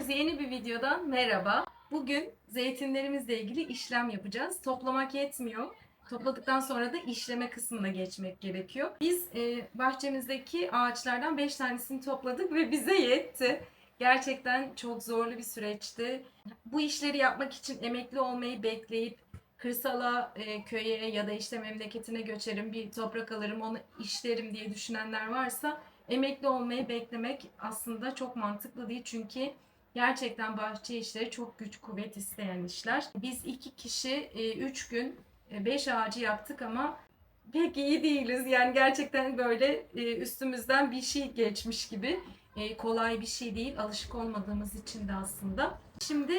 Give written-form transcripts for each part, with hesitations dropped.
Herkese yeni bir videodan merhaba. Bugün zeytinlerimizle ilgili işlem yapacağız. Toplamak yetmiyor. Topladıktan sonra da işleme kısmına geçmek gerekiyor. Biz bahçemizdeki ağaçlardan 5 tanesini topladık ve bize yetti. Gerçekten çok zorlu bir süreçti. Bu işleri yapmak için emekli olmayı bekleyip kırsala, köye ya da işte memleketine göçerim, bir toprak alırım, onu işlerim diye düşünenler varsa emekli olmayı beklemek aslında çok mantıklı değil. Çünkü gerçekten bahçe işleri çok güç kuvvet isteyen işler. Biz 2 kişi 3 gün 5 ağacı yaptık ama pek iyi değiliz. Yani gerçekten böyle üstümüzden bir şey geçmiş gibi. Kolay bir şey değil. Alışık olmadığımız için de aslında. Şimdi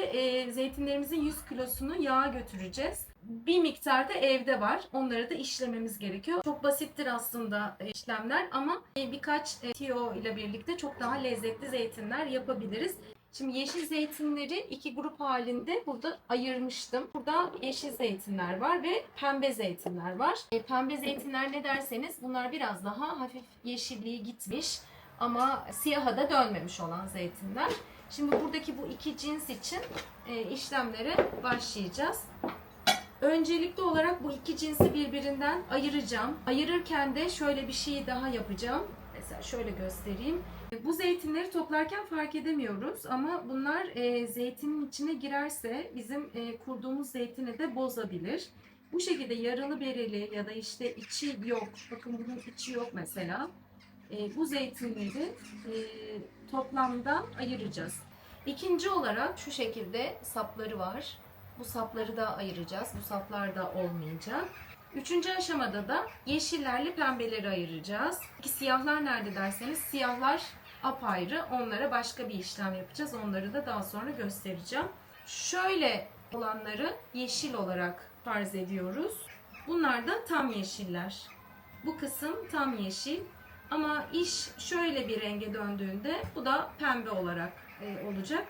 zeytinlerimizin 100 kilosunu yağa götüreceğiz. Bir miktar da evde var. Onları da işlememiz gerekiyor. Çok basittir aslında işlemler ama birkaç tiyo ile birlikte çok daha lezzetli zeytinler yapabiliriz. Şimdi yeşil zeytinleri 2 grup halinde burada ayırmıştım. Burada yeşil zeytinler var ve pembe zeytinler var. Pembe zeytinler ne derseniz bunlar biraz daha hafif yeşilliği gitmiş ama siyaha da dönmemiş olan zeytinler. Şimdi buradaki bu iki cins için işlemlere başlayacağız. Öncelikli olarak bu iki cinsi birbirinden ayıracağım. Ayırırken de şöyle bir şey daha yapacağım. Mesela şöyle göstereyim. Bu zeytinleri toplarken fark edemiyoruz ama bunlar zeytinin içine girerse bizim kurduğumuz zeytini de bozabilir. Bu şekilde yaralı bereli ya da işte içi yok. Bakın bunun içi yok mesela. Bu zeytinleri toplamda ayıracağız. İkinci olarak şu şekilde sapları var. Bu sapları da ayıracağız. Bu saplar da olmayacak. Üçüncü aşamada da yeşillerle pembeleri ayıracağız. Peki siyahlar nerede derseniz siyahlar apayrı. Onlara başka bir işlem yapacağız. Onları da daha sonra göstereceğim. Şöyle olanları yeşil olarak farz ediyoruz. Bunlar da tam yeşiller. Bu kısım tam yeşil. Ama iş şöyle bir renge döndüğünde bu da pembe olarak olacak.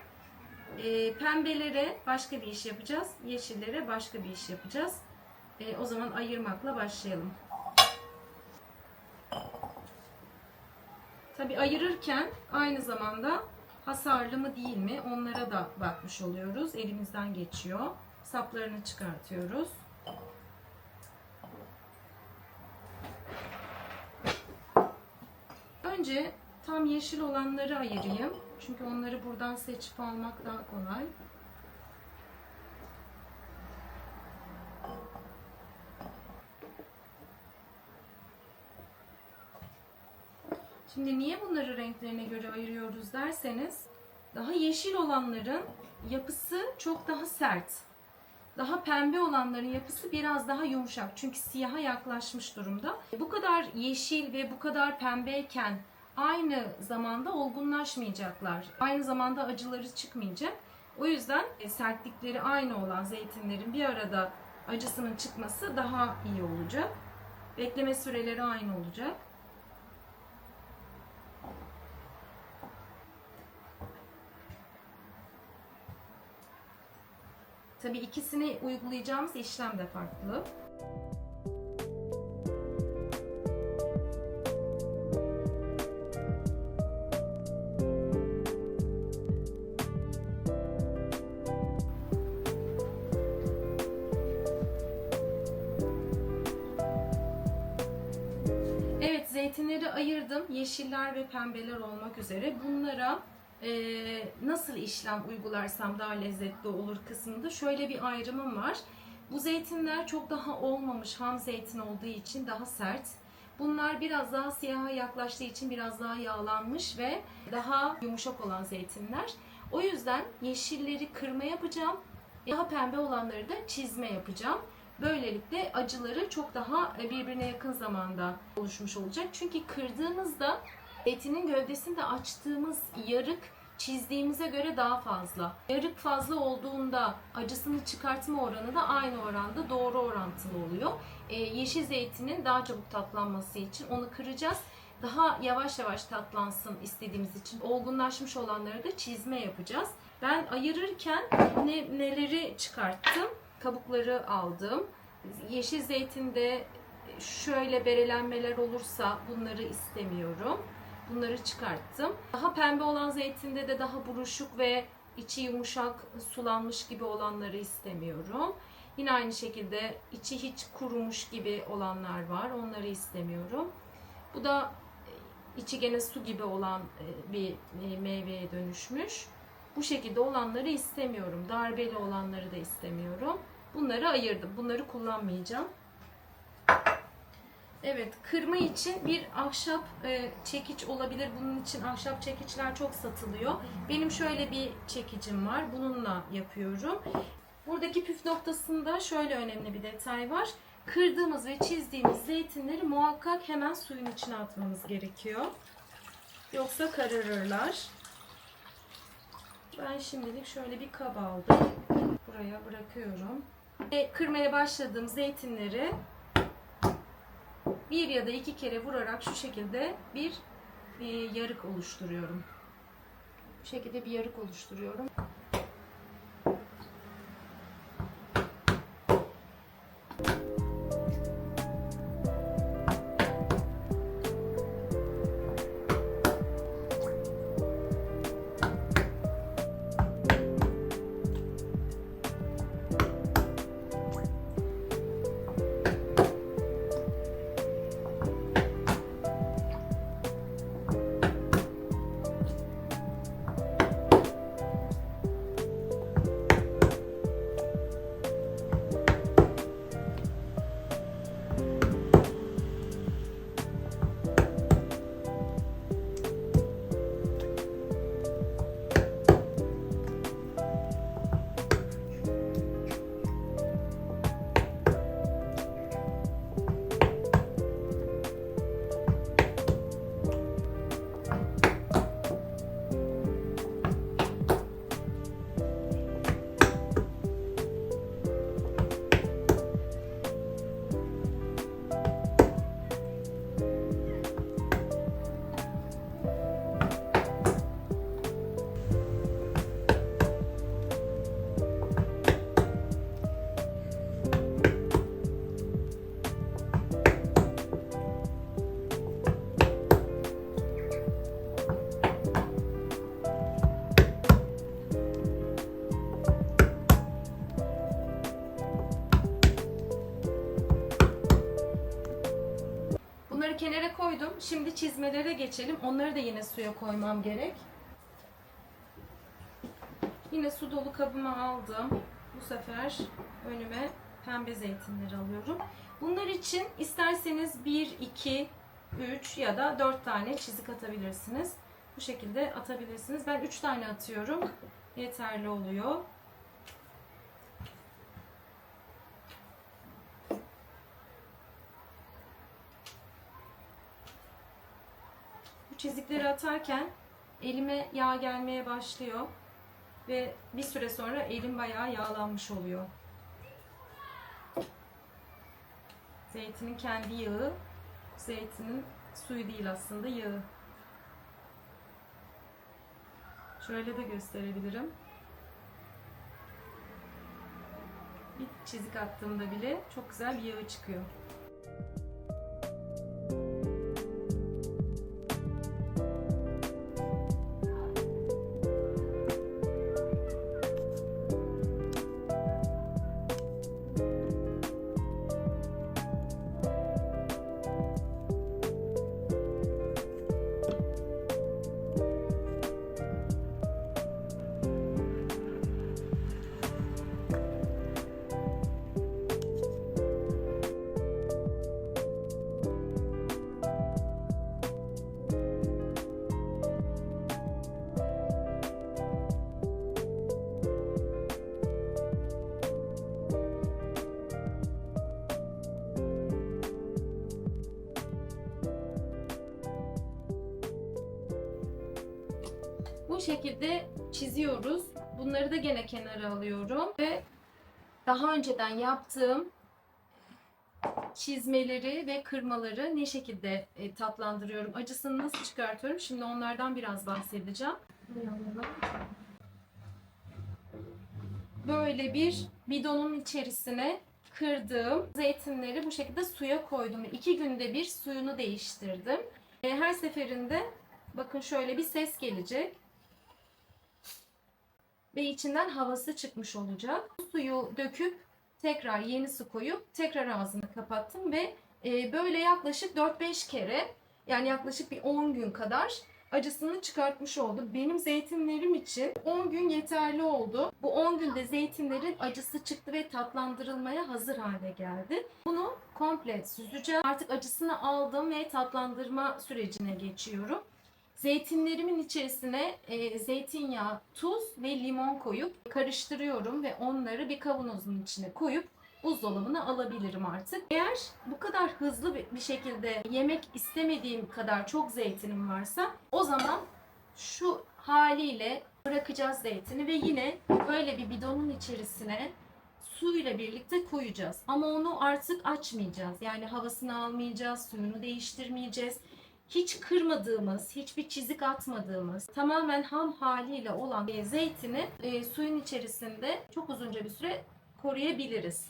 Pembelere başka bir iş yapacağız. Yeşillere başka bir iş yapacağız. O zaman ayırmakla başlayalım. Tabii ayırırken aynı zamanda hasarlı mı değil mi onlara da bakmış oluyoruz. Elimizden geçiyor. Saplarını çıkartıyoruz. Önce tam yeşil olanları ayırayım. Çünkü onları buradan seçip almak daha kolay. Şimdi niye bunları renklerine göre ayırıyoruz derseniz, daha yeşil olanların yapısı çok daha sert. Daha pembe olanların yapısı biraz daha yumuşak. Çünkü siyaha yaklaşmış durumda. Bu kadar yeşil ve bu kadar pembeyken aynı zamanda olgunlaşmayacaklar. Aynı zamanda acıları çıkmayacak. O yüzden sertlikleri aynı olan zeytinlerin bir arada acısının çıkması daha iyi olacak. Bekleme süreleri aynı olacak. Tabii ikisini uygulayacağımız işlem de farklı. Evet, zeytinleri ayırdım. Yeşiller ve pembeler olmak üzere. Bunlara nasıl işlem uygularsam daha lezzetli olur kısmında şöyle bir ayrımım var. Bu zeytinler çok daha olmamış ham zeytin olduğu için daha sert. Bunlar biraz daha siyaha yaklaştığı için biraz daha yağlanmış ve daha yumuşak olan zeytinler. O yüzden yeşilleri kırma yapacağım. Daha pembe olanları da çizme yapacağım. Böylelikle acıları çok daha birbirine yakın zamanda oluşmuş olacak. Çünkü kırdığımızda zeytinin gövdesinde açtığımız yarık çizdiğimize göre daha fazla. Yarık fazla olduğunda acısını çıkartma oranı da aynı oranda doğru orantılı oluyor. Yeşil zeytinin daha çabuk tatlanması için onu kıracağız. Daha yavaş yavaş tatlansın istediğimiz için olgunlaşmış olanları da çizme yapacağız. Ben ayırırken neleri çıkarttım? Kabukları aldım. Yeşil zeytinde şöyle berelenmeler olursa bunları istemiyorum. Bunları çıkarttım. Daha pembe olan zeytinde de daha buruşuk ve içi yumuşak, sulanmış gibi olanları istemiyorum. Yine aynı şekilde içi hiç kurumuş gibi olanlar var. Onları istemiyorum. Bu da içi gene su gibi olan bir meyveye dönüşmüş. Bu şekilde olanları istemiyorum. Darbeli olanları da istemiyorum. Bunları ayırdım. Bunları kullanmayacağım. Evet, kırma için bir ahşap çekiç olabilir. Bunun için ahşap çekiçler çok satılıyor. Benim şöyle bir çekicim var. Bununla yapıyorum. Buradaki püf noktasında şöyle önemli bir detay var. Kırdığımız ve çizdiğimiz zeytinleri muhakkak hemen suyun içine atmamız gerekiyor. Yoksa kararırlar. Ben şimdilik şöyle bir kaba aldım. Buraya bırakıyorum. Ve kırmaya başladığım zeytinleri bir ya da iki kere vurarak şu şekilde bir yarık oluşturuyorum. Bu şekilde bir yarık oluşturuyorum. Bunları kenara koydum. Şimdi çizmelere geçelim. Onları da yine suya koymam gerek. Yine su dolu kabıma aldım. Bu sefer önüme pembe zeytinleri alıyorum. Bunlar için isterseniz 1, 2, 3 ya da 4 tane çizik atabilirsiniz. Bu şekilde atabilirsiniz. Ben 3 tane atıyorum. Yeterli oluyor. Bu çizikleri atarken elime yağ gelmeye başlıyor. Ve bir süre sonra elim bayağı yağlanmış oluyor. Zeytinin kendi yağı, zeytinin suyu değil aslında, yağı. Şöyle de gösterebilirim. Bir çizik attığımda bile çok güzel bir yağı çıkıyor. Bu şekilde çiziyoruz. Bunları da gene kenara alıyorum ve daha önceden yaptığım çizmeleri ve kırmaları ne şekilde tatlandırıyorum, acısını nasıl çıkartıyorum, şimdi onlardan biraz bahsedeceğim. Böyle bir bidonun içerisine kırdığım zeytinleri bu şekilde suya koydum. 2 günde bir suyunu değiştirdim. Her seferinde bakın şöyle bir ses gelecek. ve içinden havası çıkmış olacak. Bu suyu döküp tekrar yeni su koyup tekrar ağzını kapattım ve böyle yaklaşık 4-5 kere, yani yaklaşık bir 10 gün kadar acısını çıkartmış oldu. Benim zeytinlerim için 10 gün yeterli oldu. Bu 10 günde zeytinlerin acısı çıktı ve tatlandırılmaya hazır hale geldi. Bunu komple süzeceğim. Artık acısını aldım ve tatlandırma sürecine geçiyorum. Zeytinlerimin içerisine zeytinyağı, tuz ve limon koyup karıştırıyorum ve onları bir kavanozun içine koyup buzdolabına alabilirim artık. Eğer bu kadar hızlı bir şekilde yemek istemediğim kadar çok zeytinim varsa, o zaman şu haliyle bırakacağız zeytini ve yine böyle bir bidonun içerisine suyla birlikte koyacağız. Ama onu artık açmayacağız. Yani havasını almayacağız, suyunu değiştirmeyeceğiz. Hiç kırmadığımız, hiçbir çizik atmadığımız, tamamen ham haliyle olan zeytini suyun içerisinde çok uzunca bir süre koruyabiliriz.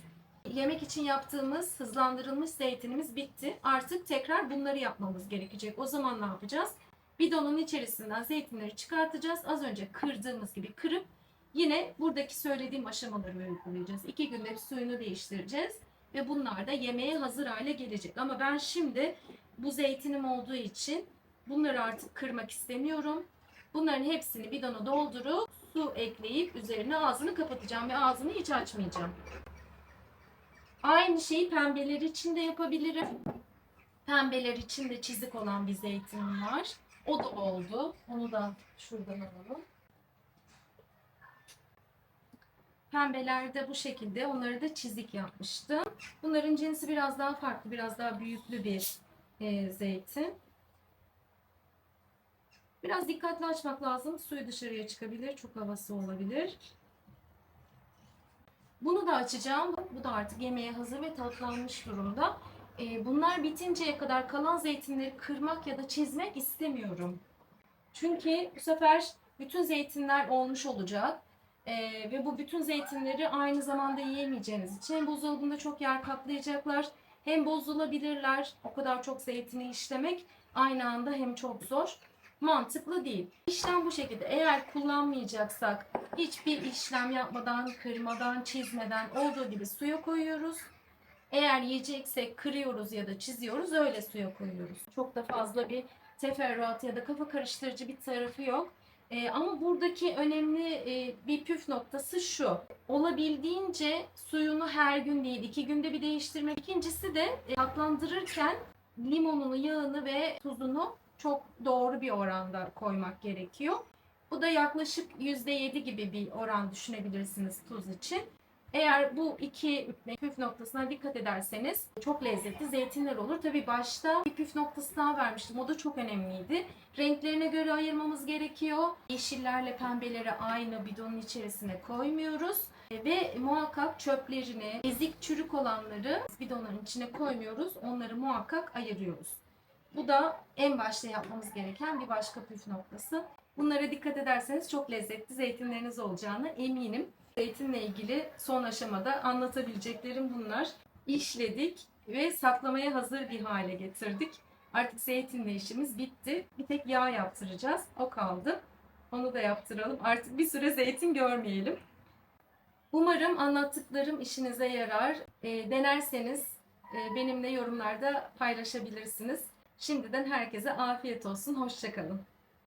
Yemek için yaptığımız hızlandırılmış zeytinimiz bitti. Artık tekrar bunları yapmamız gerekecek. O zaman ne yapacağız? Bidonun içerisinden zeytinleri çıkartacağız. Az önce kırdığımız gibi kırıp yine buradaki söylediğim aşamaları uygulayacağız. 2 günde suyunu değiştireceğiz ve bunlar da yemeğe hazır hale gelecek. Ama ben şimdi bu zeytinim olduğu için bunları artık kırmak istemiyorum. Bunların hepsini bidona doldurup su ekleyip üzerine ağzını kapatacağım ve ağzını hiç açmayacağım. Aynı şeyi pembeler için de yapabilirim. Pembeler için de çizik olan bir zeytinim var. O da oldu. Onu da şuradan alalım. Pembelerde bu şekilde, onları da çizik yapmıştım. Bunların cinsi biraz daha farklı, biraz daha büyüklü bir zeytin. Biraz dikkatli açmak lazım. Suyu dışarıya çıkabilir, çok havası olabilir. Bunu da açacağım. Bu da artık yemeğe hazır ve tatlanmış durumda. Bunlar bitinceye kadar kalan zeytinleri kırmak ya da çizmek istemiyorum. Çünkü bu sefer bütün zeytinler olmuş olacak. Ve bu bütün zeytinleri aynı zamanda yiyemeyeceğiniz için hem buzdolabında çok yer kaplayacaklar, hem bozulabilirler. O kadar çok zeytini işlemek aynı anda hem çok zor. Mantıklı değil. İşlem bu şekilde. Eğer kullanmayacaksak hiçbir işlem yapmadan, kırmadan, çizmeden olduğu gibi suya koyuyoruz. Eğer yiyeceksek kırıyoruz ya da çiziyoruz, öyle suya koyuyoruz. Çok da fazla bir teferruat ya da kafa karıştırıcı bir tarafı yok. Ama buradaki önemli bir püf noktası şu. Olabildiğince suyunu her gün değil, 2 günde bir değiştirmek. İkincisi de tatlandırırken limonunu, yağını ve tuzunu çok doğru bir oranda koymak gerekiyor. Bu da yaklaşık %7 gibi bir oran düşünebilirsiniz tuz için. Eğer bu iki püf noktasına dikkat ederseniz çok lezzetli zeytinler olur. Tabii başta bir püf noktası daha vermiştim. O da çok önemliydi. Renklerine göre ayırmamız gerekiyor. Yeşillerle pembeleri aynı bidonun içerisine koymuyoruz. Ve muhakkak çöplerini, ezik çürük olanları bidonların içine koymuyoruz. Onları muhakkak ayırıyoruz. Bu da en başta yapmamız gereken bir başka püf noktası. Bunlara dikkat ederseniz çok lezzetli zeytinleriniz olacağına eminim. Zeytinle ilgili son aşamada anlatabileceklerim bunlar. İşledik ve saklamaya hazır bir hale getirdik. Artık zeytinle işimiz bitti. Bir tek yağ yaptıracağız. O kaldı. Onu da yaptıralım. Artık bir süre zeytin görmeyelim. Umarım anlattıklarım işinize yarar. Denerseniz benimle yorumlarda paylaşabilirsiniz. Şimdiden herkese afiyet olsun. Hoşça kalın.